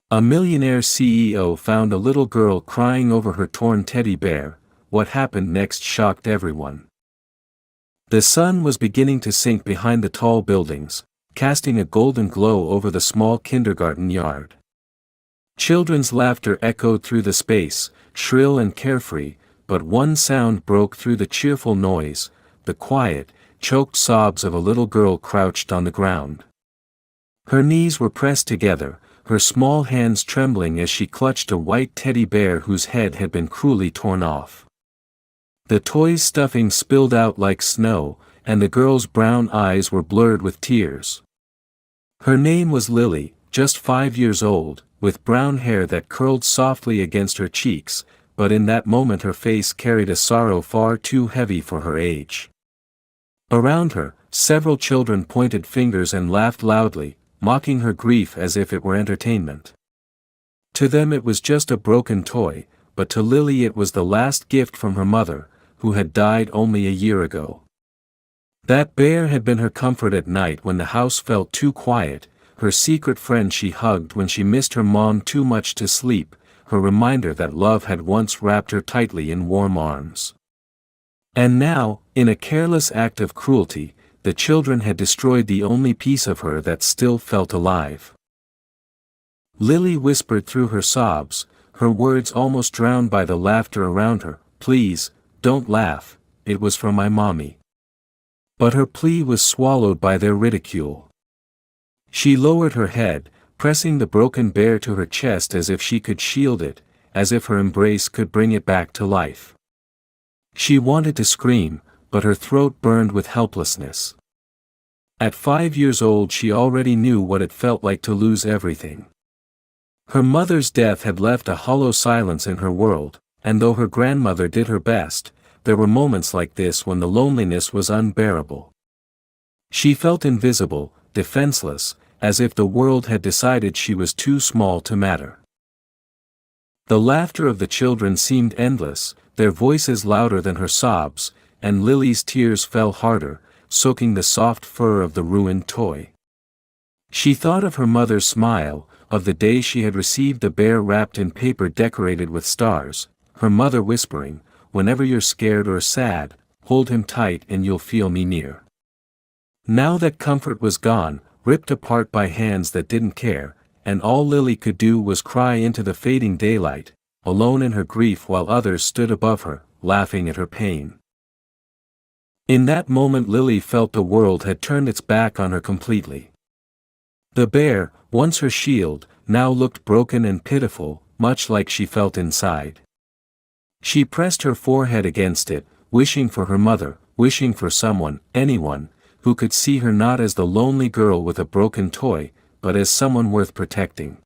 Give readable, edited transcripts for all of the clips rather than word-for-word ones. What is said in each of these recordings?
A millionaire CEO found a little girl crying over her torn teddy bear. What happened next shocked everyone. The sun was beginning to sink behind the tall buildings, casting a golden glow over the small kindergarten yard. Children's laughter echoed through the space, shrill and carefree, but one sound broke through the cheerful noise, the quiet, choked sobs of a little girl crouched on the ground. Her knees were pressed together, her small hands trembling as she clutched a white teddy bear whose head had been cruelly torn off. The toy's stuffing spilled out like snow, and the girl's brown eyes were blurred with tears. Her name was Lily, just 5 years old, with brown hair that curled softly against her cheeks, but in that moment her face carried a sorrow far too heavy for her age. Around her, several children pointed fingers and laughed loudly, mocking her grief as if it were entertainment. To them it was just a broken toy, but to Lily it was the last gift from her mother, who had died only a year ago. That bear had been her comfort at night when the house felt too quiet, her secret friend she hugged when she missed her mom too much to sleep, her reminder that love had once wrapped her tightly in warm arms. And now, in a careless act of cruelty, the children had destroyed the only piece of her that still felt alive. Lily whispered through her sobs, her words almost drowned by the laughter around her, "Please, don't laugh, it was for my mommy." But her plea was swallowed by their ridicule. She lowered her head, pressing the broken bear to her chest as if she could shield it, as if her embrace could bring it back to life. She wanted to scream, but her throat burned with helplessness. At 5 years old she already knew what it felt like to lose everything. Her mother's death had left a hollow silence in her world, and though her grandmother did her best, there were moments like this when the loneliness was unbearable. She felt invisible, defenseless, as if the world had decided she was too small to matter. The laughter of the children seemed endless, their voices louder than her sobs, and Lily's tears fell harder, soaking the soft fur of the ruined toy. She thought of her mother's smile, of the day she had received the bear wrapped in paper decorated with stars, her mother whispering, "Whenever you're scared or sad, hold him tight and you'll feel me near." Now that comfort was gone, ripped apart by hands that didn't care, and all Lily could do was cry into the fading daylight, alone in her grief while others stood above her, laughing at her pain. In that moment Lily felt the world had turned its back on her completely. The bear, once her shield, now looked broken and pitiful, much like she felt inside. She pressed her forehead against it, wishing for her mother, wishing for someone, anyone, who could see her not as the lonely girl with a broken toy, but as someone worth protecting.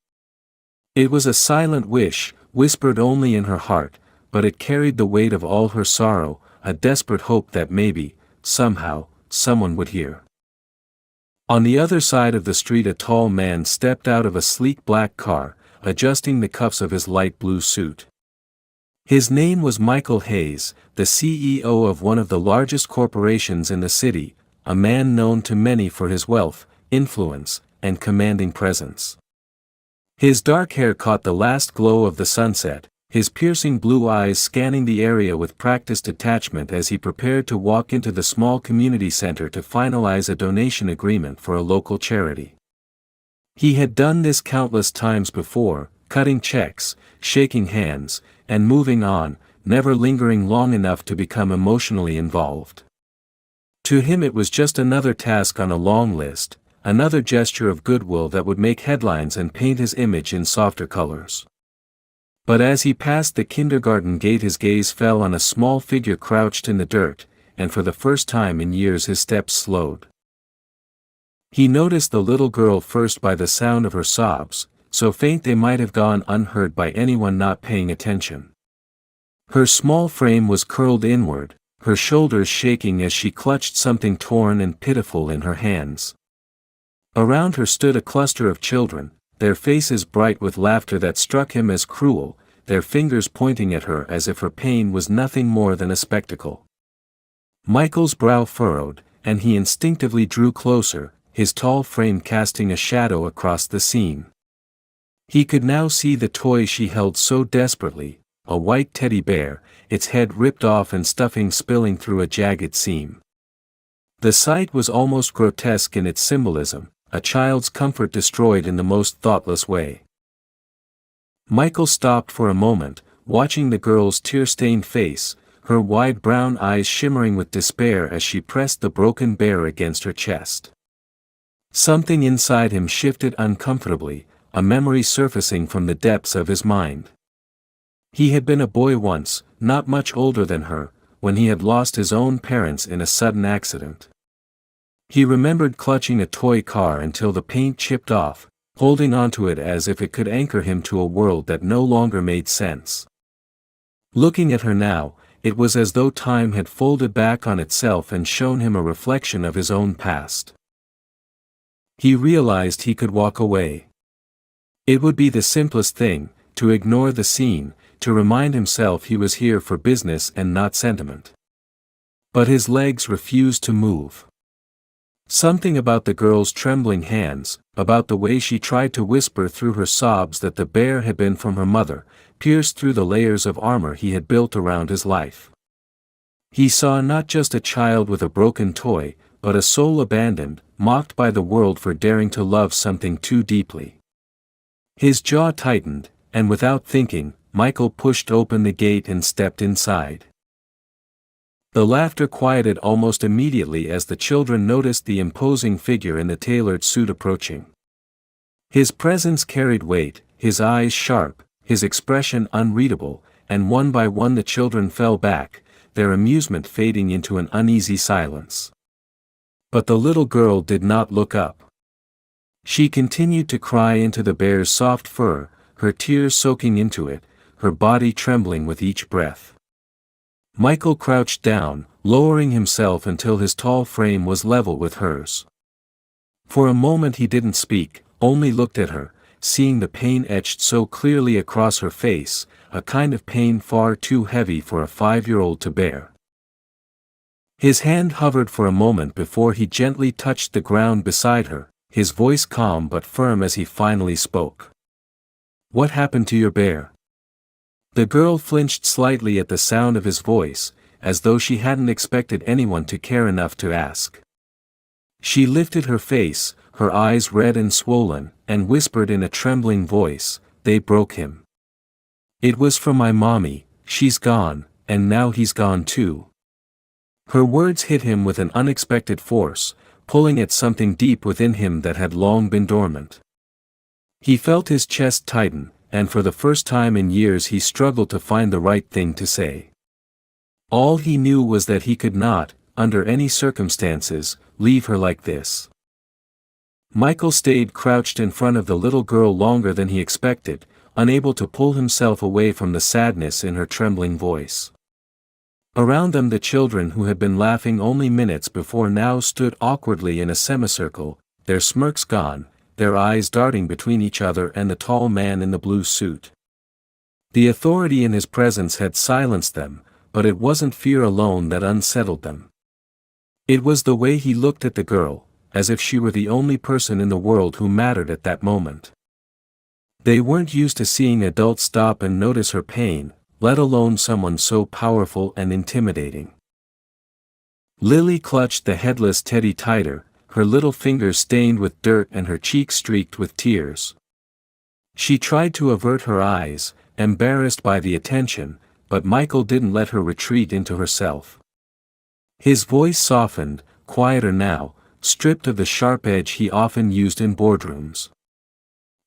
It was a silent wish, whispered only in her heart, but it carried the weight of all her sorrow, a desperate hope that maybe, somehow, someone would hear. On the other side of the street a tall man stepped out of a sleek black car, adjusting the cuffs of his light blue suit. His name was Michael Hayes, the CEO of one of the largest corporations in the city, a man known to many for his wealth, influence, and commanding presence. His dark hair caught the last glow of the sunset, his piercing blue eyes scanning the area with practiced detachment as he prepared to walk into the small community center to finalize a donation agreement for a local charity. He had done this countless times before, cutting checks, shaking hands, and moving on, never lingering long enough to become emotionally involved. To him it was just another task on a long list, another gesture of goodwill that would make headlines and paint his image in softer colors. But as he passed the kindergarten gate his gaze fell on a small figure crouched in the dirt, and for the first time in years his steps slowed. He noticed the little girl first by the sound of her sobs, so faint they might have gone unheard by anyone not paying attention. Her small frame was curled inward, her shoulders shaking as she clutched something torn and pitiful in her hands. Around her stood a cluster of children, their faces bright with laughter that struck him as cruel, their fingers pointing at her as if her pain was nothing more than a spectacle. Michael's brow furrowed, and he instinctively drew closer, his tall frame casting a shadow across the scene. He could now see the toy she held so desperately, a white teddy bear, its head ripped off and stuffing spilling through a jagged seam. The sight was almost grotesque in its symbolism, a child's comfort destroyed in the most thoughtless way. Michael stopped for a moment, watching the girl's tear-stained face, her wide brown eyes shimmering with despair as she pressed the broken bear against her chest. Something inside him shifted uncomfortably, a memory surfacing from the depths of his mind. He had been a boy once, not much older than her, when he had lost his own parents in a sudden accident. He remembered clutching a toy car until the paint chipped off, holding onto it as if it could anchor him to a world that no longer made sense. Looking at her now, it was as though time had folded back on itself and shown him a reflection of his own past. He realized he could walk away. It would be the simplest thing, to ignore the scene, to remind himself he was here for business and not sentiment. But his legs refused to move. Something about the girl's trembling hands, about the way she tried to whisper through her sobs that the bear had been from her mother, pierced through the layers of armor he had built around his life. He saw not just a child with a broken toy, but a soul abandoned, mocked by the world for daring to love something too deeply. His jaw tightened, and without thinking, Michael pushed open the gate and stepped inside. The laughter quieted almost immediately as the children noticed the imposing figure in the tailored suit approaching. His presence carried weight, his eyes sharp, his expression unreadable, and one by one the children fell back, their amusement fading into an uneasy silence. But the little girl did not look up. She continued to cry into the bear's soft fur, her tears soaking into it, her body trembling with each breath. Michael crouched down, lowering himself until his tall frame was level with hers. For a moment he didn't speak, only looked at her, seeing the pain etched so clearly across her face, a kind of pain far too heavy for a 5-year-old to bear. His hand hovered for a moment before he gently touched the ground beside her, his voice calm but firm as he finally spoke. "What happened to your bear?" The girl flinched slightly at the sound of his voice, as though she hadn't expected anyone to care enough to ask. She lifted her face, her eyes red and swollen, and whispered in a trembling voice, "They broke him. It was from my mommy, she's gone, and now he's gone too." Her words hit him with an unexpected force, pulling at something deep within him that had long been dormant. He felt his chest tighten, and for the first time in years he struggled to find the right thing to say. All he knew was that he could not, under any circumstances, leave her like this. Michael stayed crouched in front of the little girl longer than he expected, unable to pull himself away from the sadness in her trembling voice. Around them the children who had been laughing only minutes before now stood awkwardly in a semicircle, their smirks gone, their eyes darting between each other and the tall man in the blue suit. The authority in his presence had silenced them, but it wasn't fear alone that unsettled them. It was the way he looked at the girl, as if she were the only person in the world who mattered at that moment. They weren't used to seeing adults stop and notice her pain, let alone someone so powerful and intimidating. Lily clutched the headless teddy tighter, her little fingers stained with dirt and her cheeks streaked with tears. She tried to avert her eyes, embarrassed by the attention, but Michael didn't let her retreat into herself. His voice softened, quieter now, stripped of the sharp edge he often used in boardrooms.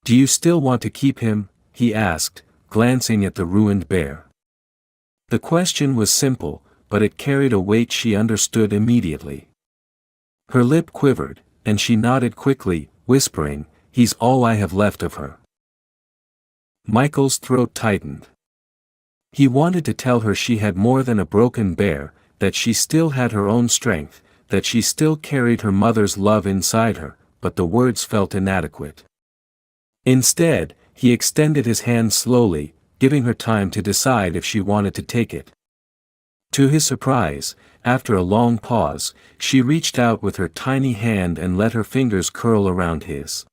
"Do you still want to keep him?" he asked, glancing at the ruined bear. The question was simple, but it carried a weight she understood immediately. Her lip quivered, and she nodded quickly, whispering, "He's all I have left of her." Michael's throat tightened. He wanted to tell her she had more than a broken bear, that she still had her own strength, that she still carried her mother's love inside her, but the words felt inadequate. Instead, he extended his hand slowly, giving her time to decide if she wanted to take it. To his surprise, after a long pause, she reached out with her tiny hand and let her fingers curl around his.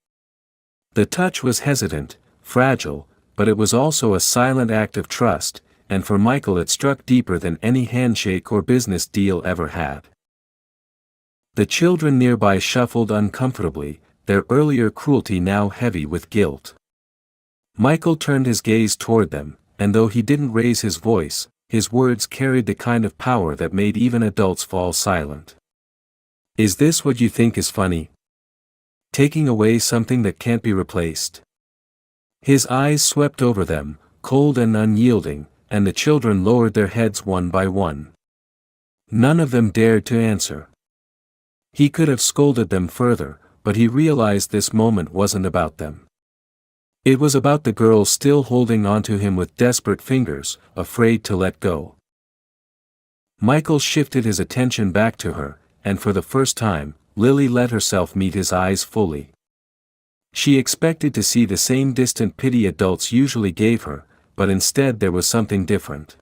The touch was hesitant, fragile, but it was also a silent act of trust, and for Michael it struck deeper than any handshake or business deal ever had. The children nearby shuffled uncomfortably, their earlier cruelty now heavy with guilt. Michael turned his gaze toward them, and though he didn't raise his voice, his words carried the kind of power that made even adults fall silent. Is this what you think is funny? Taking away something that can't be replaced? His eyes swept over them, cold and unyielding, and the children lowered their heads one by one. None of them dared to answer. He could have scolded them further, but he realized this moment wasn't about them. It was about the girl still holding onto him with desperate fingers, afraid to let go. Michael shifted his attention back to her, and for the first time, Lily let herself meet his eyes fully. She expected to see the same distant pity adults usually gave her, but instead there was something different.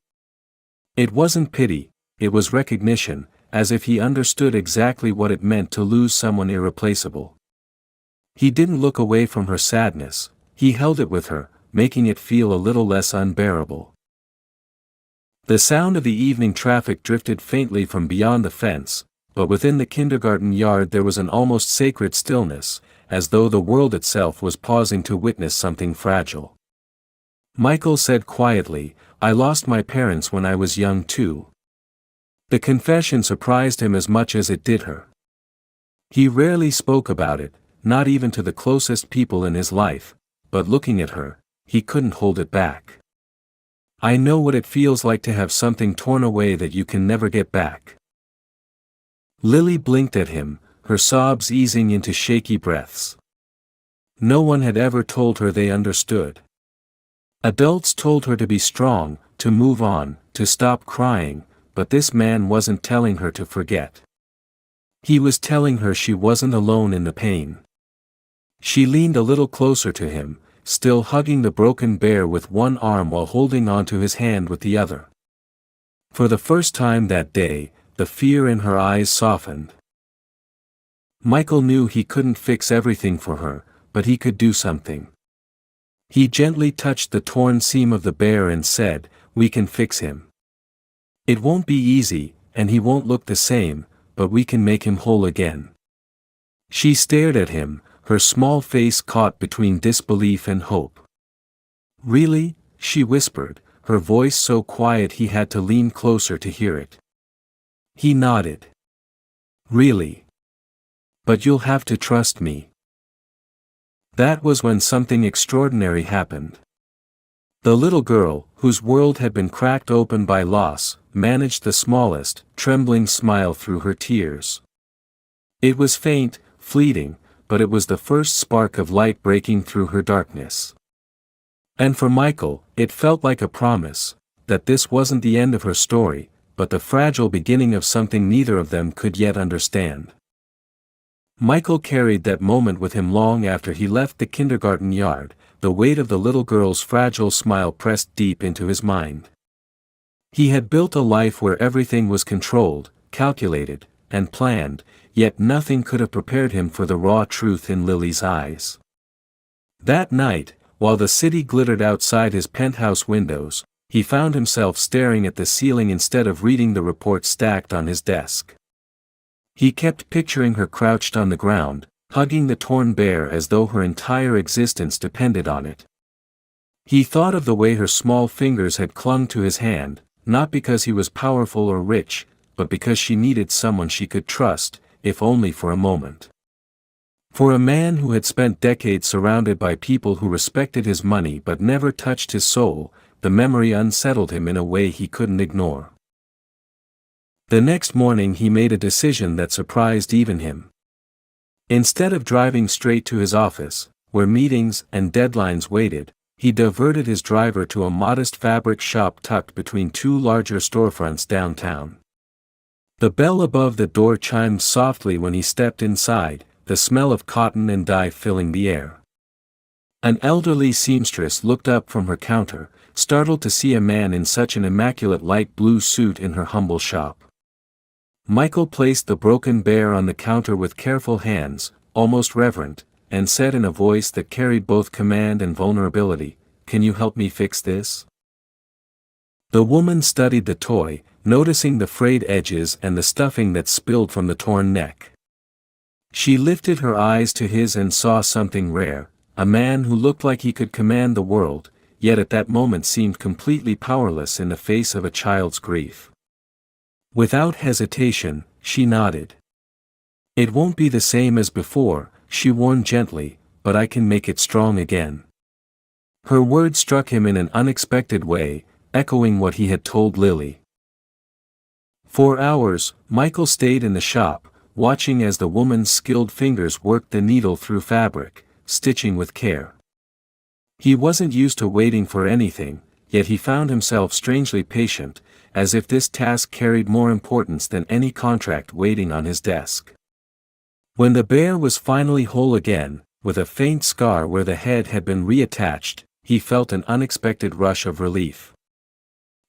It wasn't pity, it was recognition, as if he understood exactly what it meant to lose someone irreplaceable. He didn't look away from her sadness, he held it with her, making it feel a little less unbearable. The sound of the evening traffic drifted faintly from beyond the fence, but within the kindergarten yard there was an almost sacred stillness, as though the world itself was pausing to witness something fragile. Michael said quietly, "I lost my parents when I was young too." The confession surprised him as much as it did her. He rarely spoke about it, not even to the closest people in his life, but looking at her, he couldn't hold it back. "I know what it feels like to have something torn away that you can never get back." Lily blinked at him, her sobs easing into shaky breaths. No one had ever told her they understood. Adults told her to be strong, to move on, to stop crying, but this man wasn't telling her to forget. He was telling her she wasn't alone in the pain. She leaned a little closer to him, still hugging the broken bear with one arm while holding onto his hand with the other. For the first time that day, the fear in her eyes softened. Michael knew he couldn't fix everything for her, but he could do something. He gently touched the torn seam of the bear and said, "We can fix him. It won't be easy, and he won't look the same, but we can make him whole again." She stared at him, her small face caught between disbelief and hope. "Really?" she whispered, her voice so quiet he had to lean closer to hear it. He nodded. "Really? But you'll have to trust me." That was when something extraordinary happened. The little girl, whose world had been cracked open by loss, managed the smallest, trembling smile through her tears. It was faint, fleeting, but it was the first spark of light breaking through her darkness. And for Michael, it felt like a promise, that this wasn't the end of her story, but the fragile beginning of something neither of them could yet understand. Michael carried that moment with him long after he left the kindergarten yard, the weight of the little girl's fragile smile pressed deep into his mind. He had built a life where everything was controlled, calculated, and planned, yet nothing could have prepared him for the raw truth in Lily's eyes. That night, while the city glittered outside his penthouse windows, he found himself staring at the ceiling instead of reading the report stacked on his desk. He kept picturing her crouched on the ground, hugging the torn bear as though her entire existence depended on it. He thought of the way her small fingers had clung to his hand, not because he was powerful or rich, but because she needed someone she could trust, if only for a moment. For a man who had spent decades surrounded by people who respected his money but never touched his soul, the memory unsettled him in a way he couldn't ignore. The next morning he made a decision that surprised even him. Instead of driving straight to his office, where meetings and deadlines waited, he diverted his driver to a modest fabric shop tucked between two larger storefronts downtown. The bell above the door chimed softly when he stepped inside, the smell of cotton and dye filling the air. An elderly seamstress looked up from her counter, startled to see a man in such an immaculate light blue suit in her humble shop. Michael placed the broken bear on the counter with careful hands, almost reverent, and said in a voice that carried both command and vulnerability, "Can you help me fix this?" The woman studied the toy, noticing the frayed edges and the stuffing that spilled from the torn neck. She lifted her eyes to his and saw something rare, a man who looked like he could command the world, yet at that moment seemed completely powerless in the face of a child's grief. Without hesitation, she nodded. "It won't be the same as before," she warned gently, "but I can make it strong again." Her words struck him in an unexpected way, echoing what he had told Lily. For hours, Michael stayed in the shop, watching as the woman's skilled fingers worked the needle through fabric, stitching with care. He wasn't used to waiting for anything, yet he found himself strangely patient, as if this task carried more importance than any contract waiting on his desk. When the bear was finally whole again, with a faint scar where the head had been reattached, he felt an unexpected rush of relief.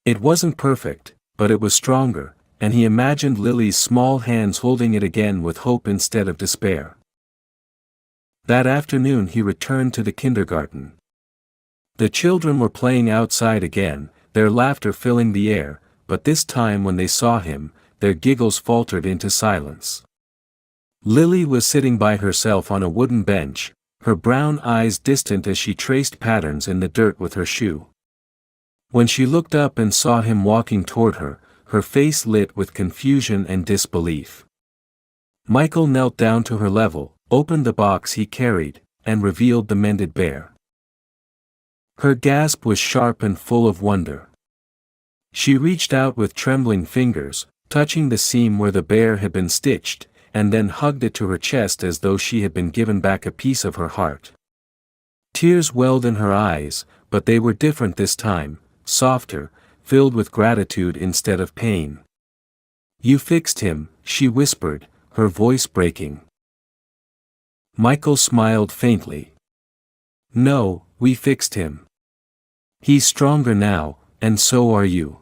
It wasn't perfect, but it was stronger, and he imagined Lily's small hands holding it again with hope instead of despair. That afternoon he returned to the kindergarten. The children were playing outside again, their laughter filling the air, but this time when they saw him, their giggles faltered into silence. Lily was sitting by herself on a wooden bench, her brown eyes distant as she traced patterns in the dirt with her shoe. When she looked up and saw him walking toward her, her face lit with confusion and disbelief. Michael knelt down to her level, opened the box he carried, and revealed the mended bear. Her gasp was sharp and full of wonder. She reached out with trembling fingers, touching the seam where the bear had been stitched, and then hugged it to her chest as though she had been given back a piece of her heart. Tears welled in her eyes, but they were different this time, softer, filled with gratitude instead of pain. "You fixed him," she whispered, her voice breaking. Michael smiled faintly. "No, we fixed him. He's stronger now, and so are you."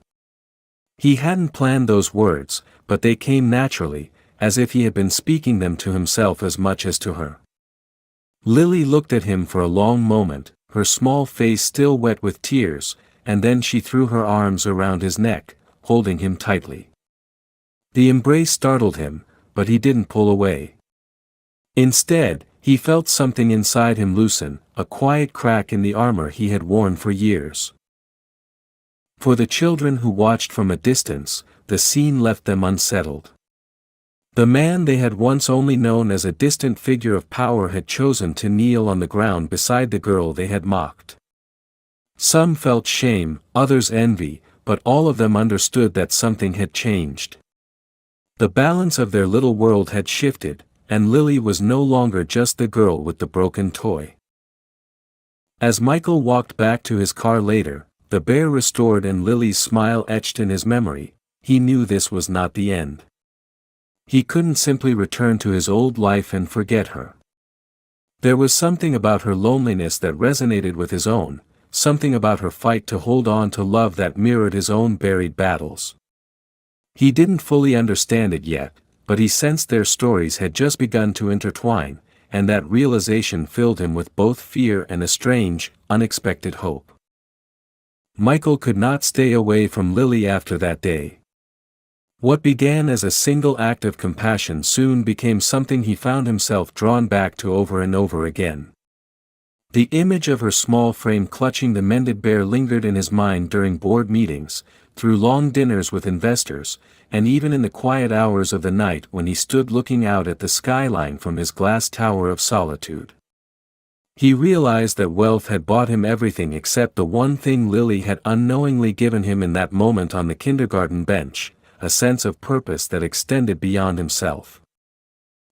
He hadn't planned those words, but they came naturally, as if he had been speaking them to himself as much as to her. Lily looked at him for a long moment, her small face still wet with tears, and then she threw her arms around his neck, holding him tightly. The embrace startled him, but he didn't pull away. Instead, he felt something inside him loosen, a quiet crack in the armor he had worn for years. For the children who watched from a distance, the scene left them unsettled. The man they had once only known as a distant figure of power had chosen to kneel on the ground beside the girl they had mocked. Some felt shame, others envy, but all of them understood that something had changed. The balance of their little world had shifted, and Lily was no longer just the girl with the broken toy. As Michael walked back to his car later, the bear restored and Lily's smile etched in his memory, he knew this was not the end. He couldn't simply return to his old life and forget her. There was something about her loneliness that resonated with his own, something about her fight to hold on to love that mirrored his own buried battles. He didn't fully understand it yet, but he sensed their stories had just begun to intertwine, and that realization filled him with both fear and a strange, unexpected hope. Michael could not stay away from Lily after that day. What began as a single act of compassion soon became something he found himself drawn back to over and over again. The image of her small frame clutching the mended bear lingered in his mind during board meetings, through long dinners with investors, and even in the quiet hours of the night when he stood looking out at the skyline from his glass tower of solitude. He realized that wealth had bought him everything except the one thing Lily had unknowingly given him in that moment on the kindergarten bench, a sense of purpose that extended beyond himself.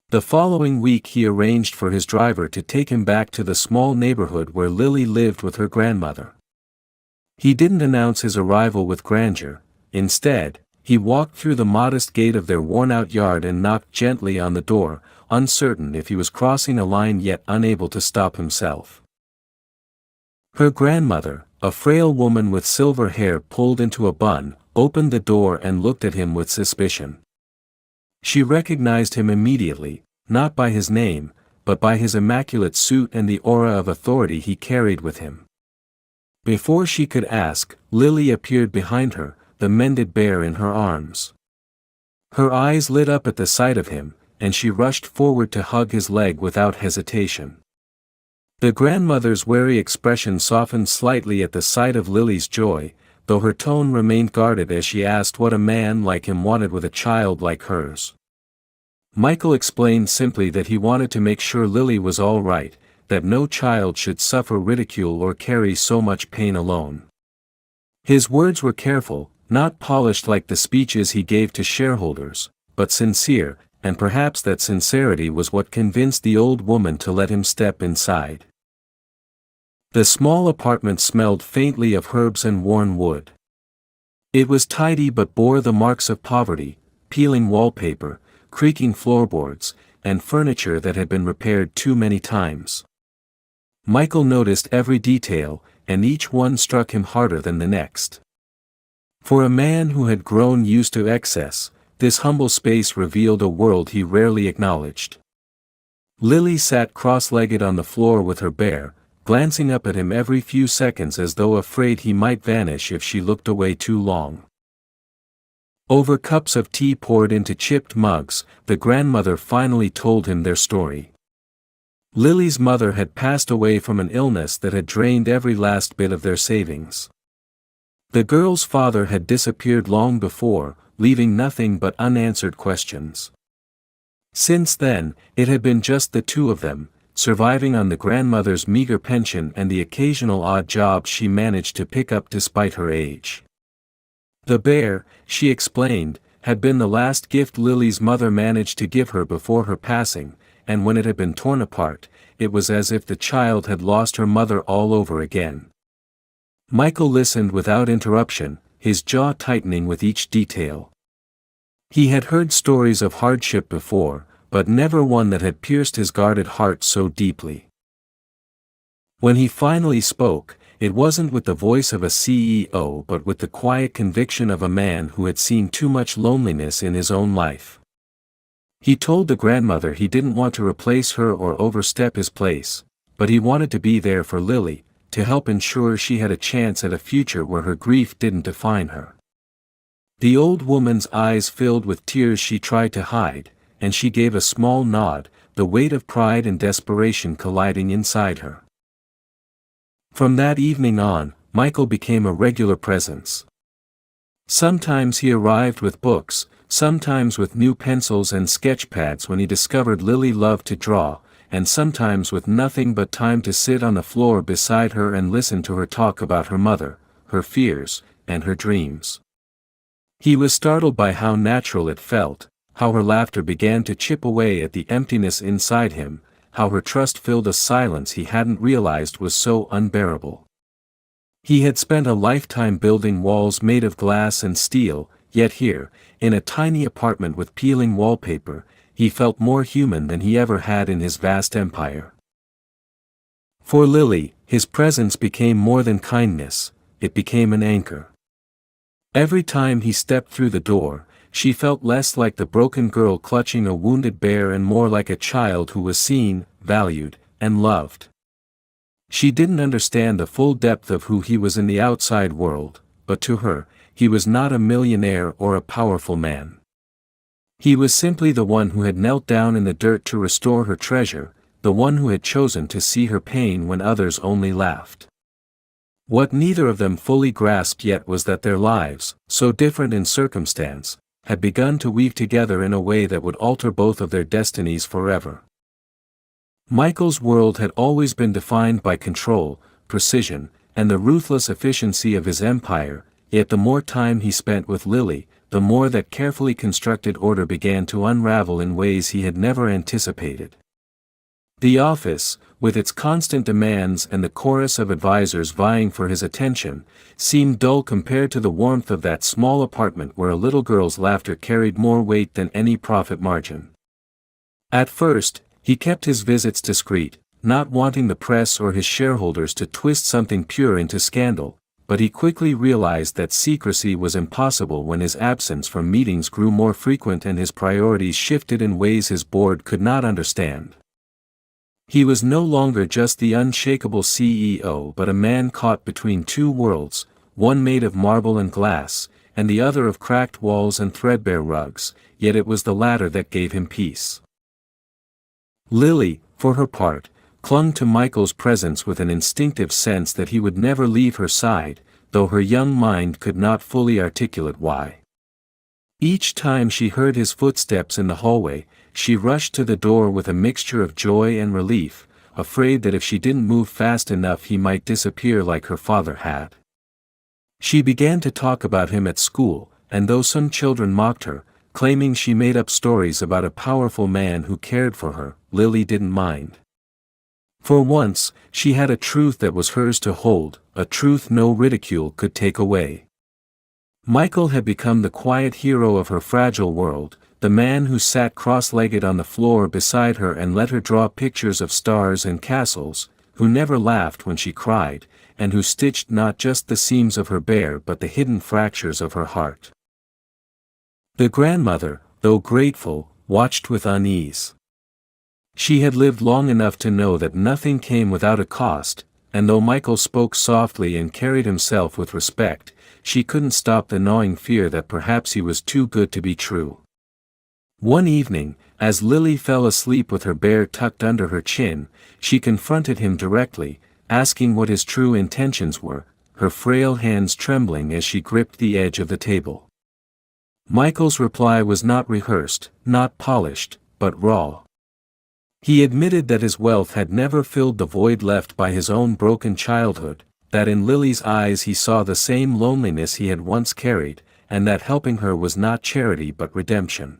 The following week he arranged for his driver to take him back to the small neighborhood where Lily lived with her grandmother. He didn't announce his arrival with grandeur. Instead, he walked through the modest gate of their worn-out yard and knocked gently on the door, uncertain if he was crossing a line yet unable to stop himself. Her grandmother, a frail woman with silver hair pulled into a bun, opened the door and looked at him with suspicion. She recognized him immediately, not by his name, but by his immaculate suit and the aura of authority he carried with him. Before she could ask, Lily appeared behind her, the mended bear in her arms. Her eyes lit up at the sight of him, and she rushed forward to hug his leg without hesitation. The grandmother's wary expression softened slightly at the sight of Lily's joy, though her tone remained guarded as she asked what a man like him wanted with a child like hers. Michael explained simply that he wanted to make sure Lily was all right, that no child should suffer ridicule or carry so much pain alone. His words were careful, not polished like the speeches he gave to shareholders, but sincere, and perhaps that sincerity was what convinced the old woman to let him step inside. The small apartment smelled faintly of herbs and worn wood. It was tidy but bore the marks of poverty, peeling wallpaper, creaking floorboards, and furniture that had been repaired too many times. Michael noticed every detail, and each one struck him harder than the next. For a man who had grown used to excess, this humble space revealed a world he rarely acknowledged. Lily sat cross-legged on the floor with her bear, glancing up at him every few seconds as though afraid he might vanish if she looked away too long. Over cups of tea poured into chipped mugs, the grandmother finally told him their story. Lily's mother had passed away from an illness that had drained every last bit of their savings. The girl's father had disappeared long before, leaving nothing but unanswered questions. Since then, it had been just the two of them, surviving on the grandmother's meager pension and the occasional odd job she managed to pick up despite her age. The bear, she explained, had been the last gift Lily's mother managed to give her before her passing, and when it had been torn apart, it was as if the child had lost her mother all over again. Michael listened without interruption, his jaw tightening with each detail. He had heard stories of hardship before, but never one that had pierced his guarded heart so deeply. When he finally spoke, it wasn't with the voice of a CEO but with the quiet conviction of a man who had seen too much loneliness in his own life. He told the grandmother he didn't want to replace her or overstep his place, but he wanted to be there for Lily, to help ensure she had a chance at a future where her grief didn't define her. The old woman's eyes filled with tears she tried to hide, and she gave a small nod, the weight of pride and desperation colliding inside her. From that evening on, Michael became a regular presence. Sometimes he arrived with books, sometimes with new pencils and sketch pads when he discovered Lily loved to draw, and sometimes with nothing but time to sit on the floor beside her and listen to her talk about her mother, her fears, and her dreams. He was startled by how natural it felt, how her laughter began to chip away at the emptiness inside him, how her trust filled a silence he hadn't realized was so unbearable. He had spent a lifetime building walls made of glass and steel, yet here, in a tiny apartment with peeling wallpaper, he felt more human than he ever had in his vast empire. For Lily, his presence became more than kindness, it became an anchor. Every time he stepped through the door, she felt less like the broken girl clutching a wounded bear and more like a child who was seen, valued, and loved. She didn't understand the full depth of who he was in the outside world, but to her, he was not a millionaire or a powerful man. He was simply the one who had knelt down in the dirt to restore her treasure, the one who had chosen to see her pain when others only laughed. What neither of them fully grasped yet was that their lives, so different in circumstance, had begun to weave together in a way that would alter both of their destinies forever. Michael's world had always been defined by control, precision, and the ruthless efficiency of his empire, yet the more time he spent with Lily, the more that carefully constructed order began to unravel in ways he had never anticipated. The office, with its constant demands and the chorus of advisors vying for his attention, seemed dull compared to the warmth of that small apartment where a little girl's laughter carried more weight than any profit margin. At first, he kept his visits discreet, not wanting the press or his shareholders to twist something pure into scandal, but he quickly realized that secrecy was impossible when his absence from meetings grew more frequent and his priorities shifted in ways his board could not understand. He was no longer just the unshakable CEO but a man caught between two worlds, one made of marble and glass, and the other of cracked walls and threadbare rugs, yet it was the latter that gave him peace. Lily, for her part, clung to Michael's presence with an instinctive sense that he would never leave her side, though her young mind could not fully articulate why. Each time she heard his footsteps in the hallway, she rushed to the door with a mixture of joy and relief, afraid that if she didn't move fast enough he might disappear like her father had. She began to talk about him at school, and though some children mocked her, claiming she made up stories about a powerful man who cared for her, Lily didn't mind. For once, she had a truth that was hers to hold, a truth no ridicule could take away. Michael had become the quiet hero of her fragile world, the man who sat cross-legged on the floor beside her and let her draw pictures of stars and castles, who never laughed when she cried, and who stitched not just the seams of her bare but the hidden fractures of her heart. The grandmother, though grateful, watched with unease. She had lived long enough to know that nothing came without a cost, and though Michael spoke softly and carried himself with respect, she couldn't stop the gnawing fear that perhaps he was too good to be true. One evening, as Lily fell asleep with her bear tucked under her chin, she confronted him directly, asking what his true intentions were, her frail hands trembling as she gripped the edge of the table. Michael's reply was not rehearsed, not polished, but raw. He admitted that his wealth had never filled the void left by his own broken childhood, that in Lily's eyes he saw the same loneliness he had once carried, and that helping her was not charity but redemption.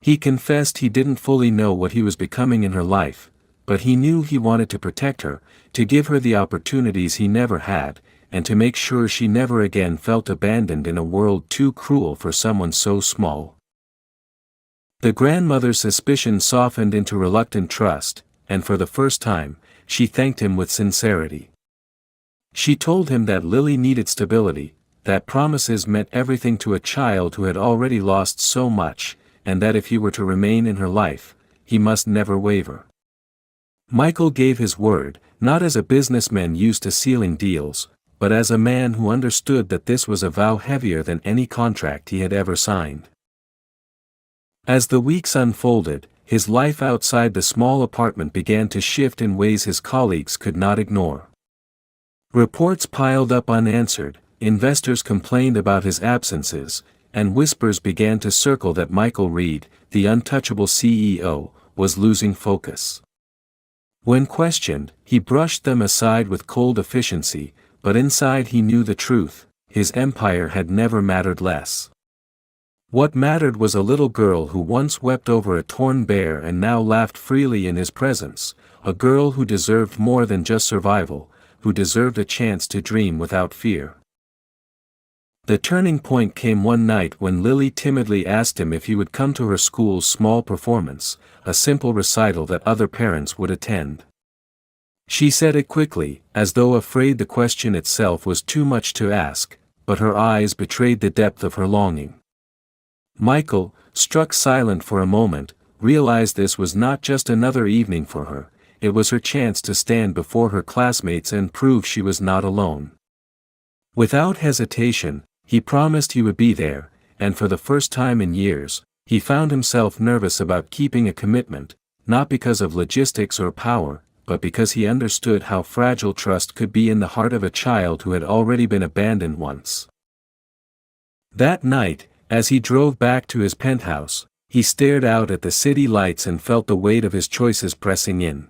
He confessed he didn't fully know what he was becoming in her life, but he knew he wanted to protect her, to give her the opportunities he never had, and to make sure she never again felt abandoned in a world too cruel for someone so small. The grandmother's suspicion softened into reluctant trust, and for the first time, she thanked him with sincerity. She told him that Lily needed stability, that promises meant everything to a child who had already lost so much, and that if he were to remain in her life, he must never waver. Michael gave his word, not as a businessman used to sealing deals, but as a man who understood that this was a vow heavier than any contract he had ever signed. As the weeks unfolded, his life outside the small apartment began to shift in ways his colleagues could not ignore. Reports piled up unanswered, investors complained about his absences, and whispers began to circle that Michael Reed, the untouchable CEO, was losing focus. When questioned, he brushed them aside with cold efficiency, but inside he knew the truth: his empire had never mattered less. What mattered was a little girl who once wept over a torn bear and now laughed freely in his presence, a girl who deserved more than just survival, who deserved a chance to dream without fear. The turning point came one night when Lily timidly asked him if he would come to her school's small performance, a simple recital that other parents would attend. She said it quickly, as though afraid the question itself was too much to ask, but her eyes betrayed the depth of her longing. Michael, struck silent for a moment, realized this was not just another evening for her, it was her chance to stand before her classmates and prove she was not alone. Without hesitation, he promised he would be there, and for the first time in years, he found himself nervous about keeping a commitment, not because of logistics or power, but because he understood how fragile trust could be in the heart of a child who had already been abandoned once. That night, as he drove back to his penthouse, he stared out at the city lights and felt the weight of his choices pressing in.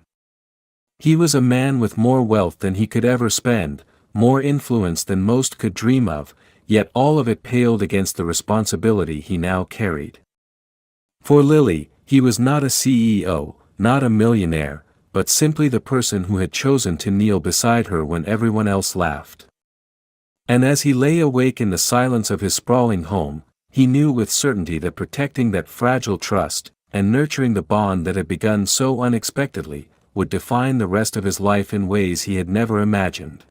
He was a man with more wealth than he could ever spend, more influence than most could dream of, yet all of it paled against the responsibility he now carried. For Lily, he was not a CEO, not a millionaire, but simply the person who had chosen to kneel beside her when everyone else laughed. And as he lay awake in the silence of his sprawling home, he knew with certainty that protecting that fragile trust, and nurturing the bond that had begun so unexpectedly, would define the rest of his life in ways he had never imagined.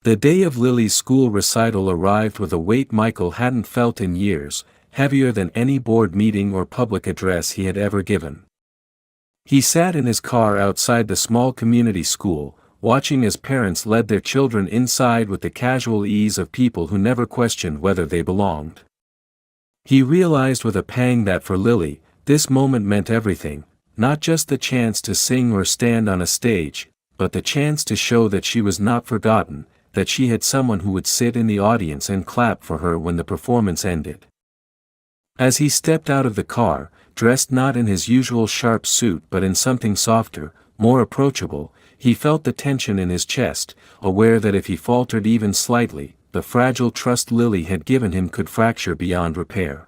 The day of Lily's school recital arrived with a weight Michael hadn't felt in years, heavier than any board meeting or public address he had ever given. He sat in his car outside the small community school, watching as parents led their children inside with the casual ease of people who never questioned whether they belonged. He realized with a pang that for Lily, this moment meant everything, not just the chance to sing or stand on a stage, but the chance to show that she was not forgotten, that she had someone who would sit in the audience and clap for her when the performance ended. As he stepped out of the car, dressed not in his usual sharp suit but in something softer, more approachable, he felt the tension in his chest, aware that if he faltered even slightly, the fragile trust Lily had given him could fracture beyond repair.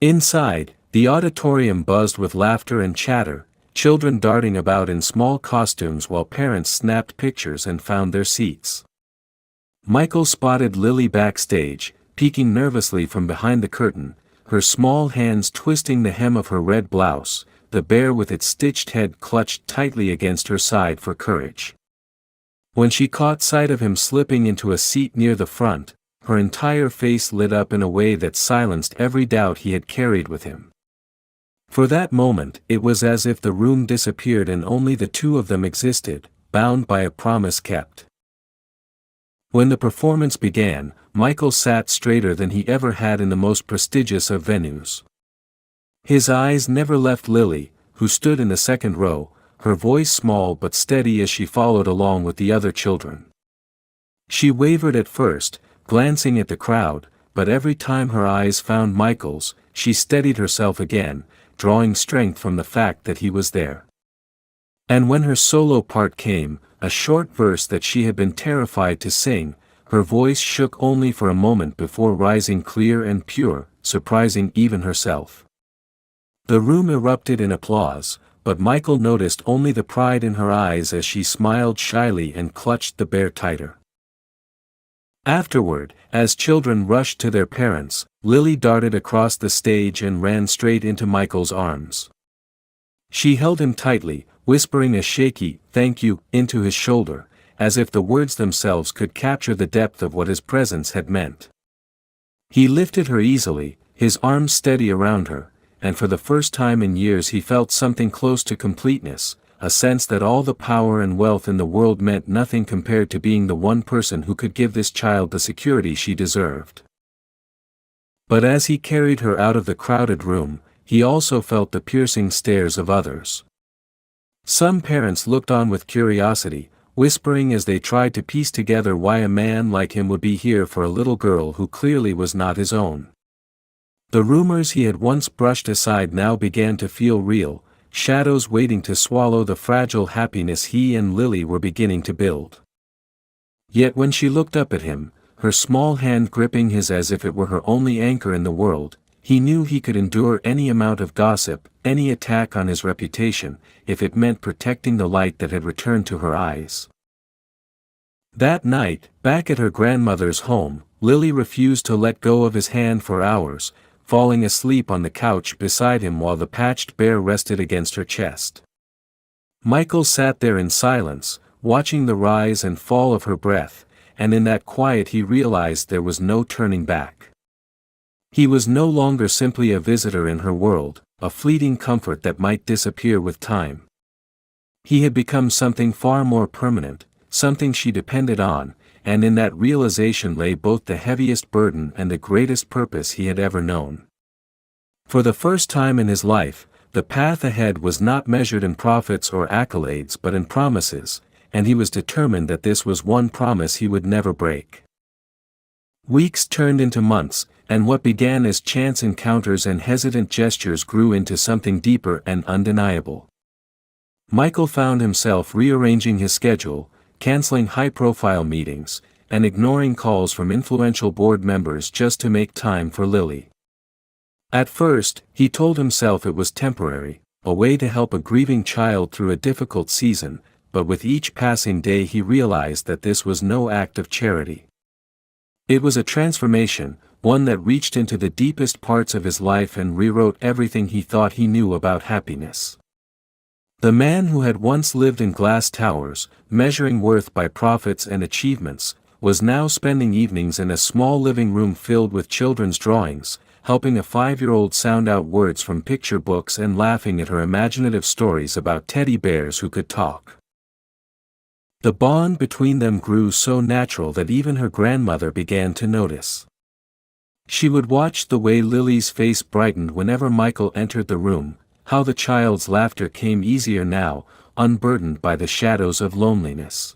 Inside, the auditorium buzzed with laughter and chatter, children darting about in small costumes while parents snapped pictures and found their seats. Michael spotted Lily backstage, peeking nervously from behind the curtain, her small hands twisting the hem of her red blouse, the bear with its stitched head clutched tightly against her side for courage. When she caught sight of him slipping into a seat near the front, her entire face lit up in a way that silenced every doubt he had carried with him. For that moment, it was as if the room disappeared and only the two of them existed, bound by a promise kept. When the performance began, Michael sat straighter than he ever had in the most prestigious of venues. His eyes never left Lily, who stood in the second row, her voice small but steady as she followed along with the other children. She wavered at first, glancing at the crowd, but every time her eyes found Michael's, she steadied herself again, drawing strength from the fact that he was there. And when her solo part came, a short verse that she had been terrified to sing, her voice shook only for a moment before rising clear and pure, surprising even herself. The room erupted in applause, but Michael noticed only the pride in her eyes as she smiled shyly and clutched the bear tighter. Afterward, as children rushed to their parents, Lily darted across the stage and ran straight into Michael's arms. She held him tightly, whispering a shaky, "Thank you," into his shoulder, as if the words themselves could capture the depth of what his presence had meant. He lifted her easily, his arms steady around her, and for the first time in years he felt something close to completeness, a sense that all the power and wealth in the world meant nothing compared to being the one person who could give this child the security she deserved. But as he carried her out of the crowded room, he also felt the piercing stares of others. Some parents looked on with curiosity, whispering as they tried to piece together why a man like him would be here for a little girl who clearly was not his own. The rumors he had once brushed aside now began to feel real, shadows waiting to swallow the fragile happiness he and Lily were beginning to build. Yet when she looked up at him, her small hand gripping his as if it were her only anchor in the world, he knew he could endure any amount of gossip, any attack on his reputation, if it meant protecting the light that had returned to her eyes. That night, back at her grandmother's home, Lily refused to let go of his hand for hours, falling asleep on the couch beside him while the patched bear rested against her chest. Michael sat there in silence, watching the rise and fall of her breath, and in that quiet he realized there was no turning back. He was no longer simply a visitor in her world, a fleeting comfort that might disappear with time. He had become something far more permanent, something she depended on, and in that realization lay both the heaviest burden and the greatest purpose he had ever known. For the first time in his life, the path ahead was not measured in profits or accolades but in promises, and he was determined that this was one promise he would never break. Weeks turned into months, and what began as chance encounters and hesitant gestures grew into something deeper and undeniable. Michael found himself rearranging his schedule, canceling high-profile meetings, and ignoring calls from influential board members just to make time for Lily. At first, he told himself it was temporary, a way to help a grieving child through a difficult season, but with each passing day he realized that this was no act of charity. It was a transformation, one that reached into the deepest parts of his life and rewrote everything he thought he knew about happiness. The man who had once lived in glass towers, measuring worth by profits and achievements, was now spending evenings in a small living room filled with children's drawings, helping a 5-year-old sound out words from picture books and laughing at her imaginative stories about teddy bears who could talk. The bond between them grew so natural that even her grandmother began to notice. She would watch the way Lily's face brightened whenever Michael entered the room, how the child's laughter came easier now, unburdened by the shadows of loneliness.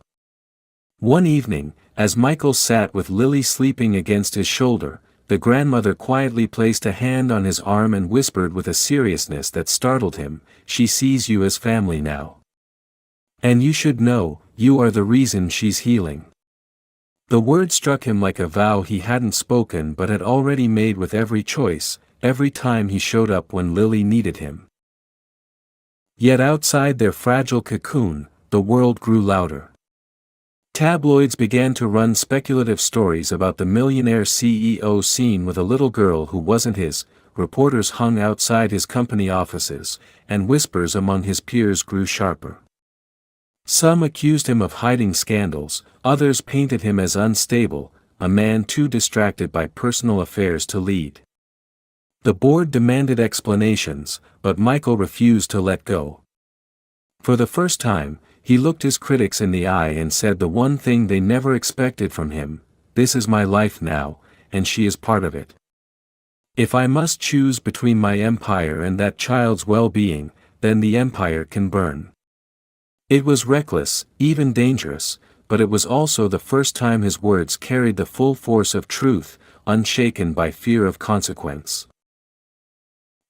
One evening, as Michael sat with Lily sleeping against his shoulder, the grandmother quietly placed a hand on his arm and whispered with a seriousness that startled him, "She sees you as family now. And you should know, you are the reason she's healing." The word struck him like a vow he hadn't spoken but had already made with every choice, every time he showed up when Lily needed him. Yet outside their fragile cocoon, the world grew louder. Tabloids began to run speculative stories about the millionaire CEO seen with a little girl who wasn't his, reporters hung outside his company offices, and whispers among his peers grew sharper. Some accused him of hiding scandals, others painted him as unstable, a man too distracted by personal affairs to lead. The board demanded explanations, but Michael refused to let go. For the first time, he looked his critics in the eye and said the one thing they never expected from him: "This is my life now, and she is part of it. If I must choose between my empire and that child's well-being, then the empire can burn." It was reckless, even dangerous, but it was also the first time his words carried the full force of truth, unshaken by fear of consequence.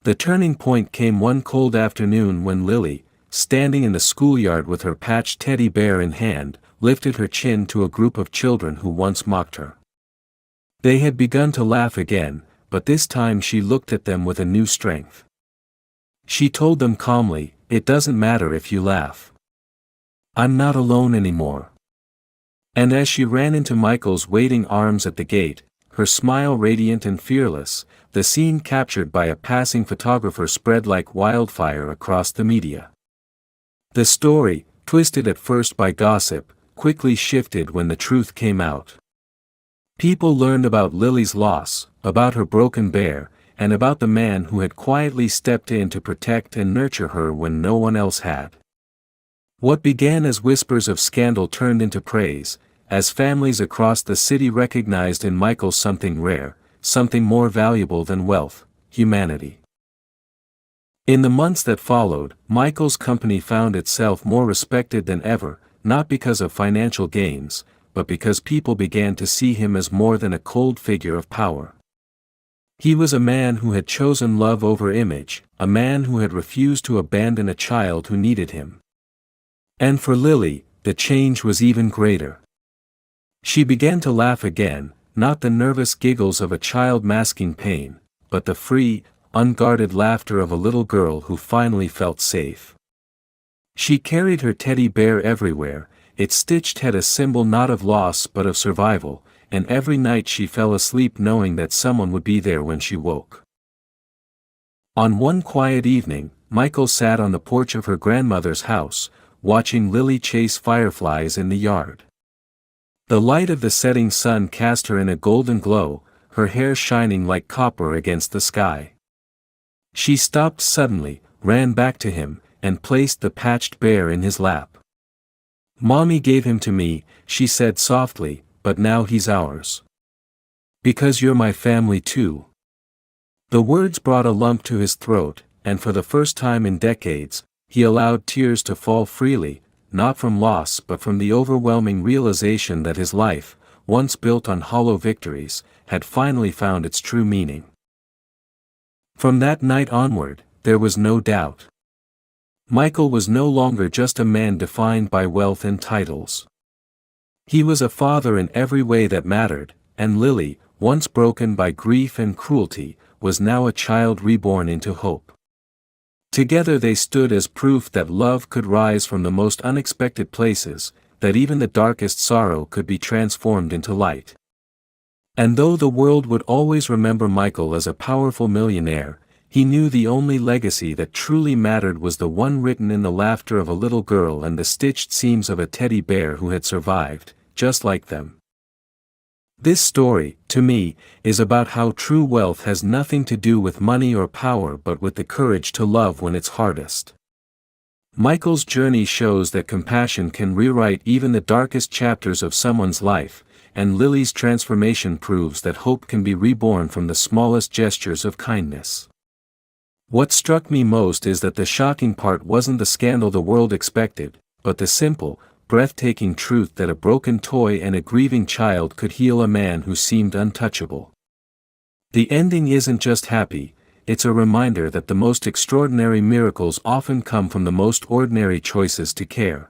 The turning point came one cold afternoon when Lily, standing in the schoolyard with her patched teddy bear in hand, lifted her chin to a group of children who once mocked her. They had begun to laugh again, but this time she looked at them with a new strength. She told them calmly, "It doesn't matter if you laugh. I'm not alone anymore." And as she ran into Michael's waiting arms at the gate, her smile radiant and fearless, the scene captured by a passing photographer spread like wildfire across the media. The story, twisted at first by gossip, quickly shifted when the truth came out. People learned about Lily's loss, about her broken bear, and about the man who had quietly stepped in to protect and nurture her when no one else had. What began as whispers of scandal turned into praise, as families across the city recognized in Michael something rare, something more valuable than wealth: humanity. In the months that followed, Michael's company found itself more respected than ever, not because of financial gains, but because people began to see him as more than a cold figure of power. He was a man who had chosen love over image, a man who had refused to abandon a child who needed him. And for Lily, the change was even greater. She began to laugh again, not the nervous giggles of a child masking pain, but the free, unguarded laughter of a little girl who finally felt safe. She carried her teddy bear everywhere, its stitched head a symbol not of loss but of survival, and every night she fell asleep knowing that someone would be there when she woke. On one quiet evening, Michael sat on the porch of her grandmother's house, watching Lily chase fireflies in the yard. The light of the setting sun cast her in a golden glow, her hair shining like copper against the sky. She stopped suddenly, ran back to him, and placed the patched bear in his lap. "Mommy gave him to me," she said softly, "but now he's ours. Because you're my family too." The words brought a lump to his throat, and for the first time in decades, he allowed tears to fall freely, not from loss but from the overwhelming realization that his life, once built on hollow victories, had finally found its true meaning. From that night onward, there was no doubt. Michael was no longer just a man defined by wealth and titles. He was a father in every way that mattered, and Lily, once broken by grief and cruelty, was now a child reborn into hope. Together they stood as proof that love could rise from the most unexpected places, that even the darkest sorrow could be transformed into light. And though the world would always remember Michael as a powerful millionaire, he knew the only legacy that truly mattered was the one written in the laughter of a little girl and the stitched seams of a teddy bear who had survived, just like them. This story, to me, is about how true wealth has nothing to do with money or power but with the courage to love when it's hardest. Michael's journey shows that compassion can rewrite even the darkest chapters of someone's life, and Lily's transformation proves that hope can be reborn from the smallest gestures of kindness. What struck me most is that the shocking part wasn't the scandal the world expected, but the simple, breathtaking truth that a broken toy and a grieving child could heal a man who seemed untouchable. The ending isn't just happy, it's a reminder that the most extraordinary miracles often come from the most ordinary choices to care.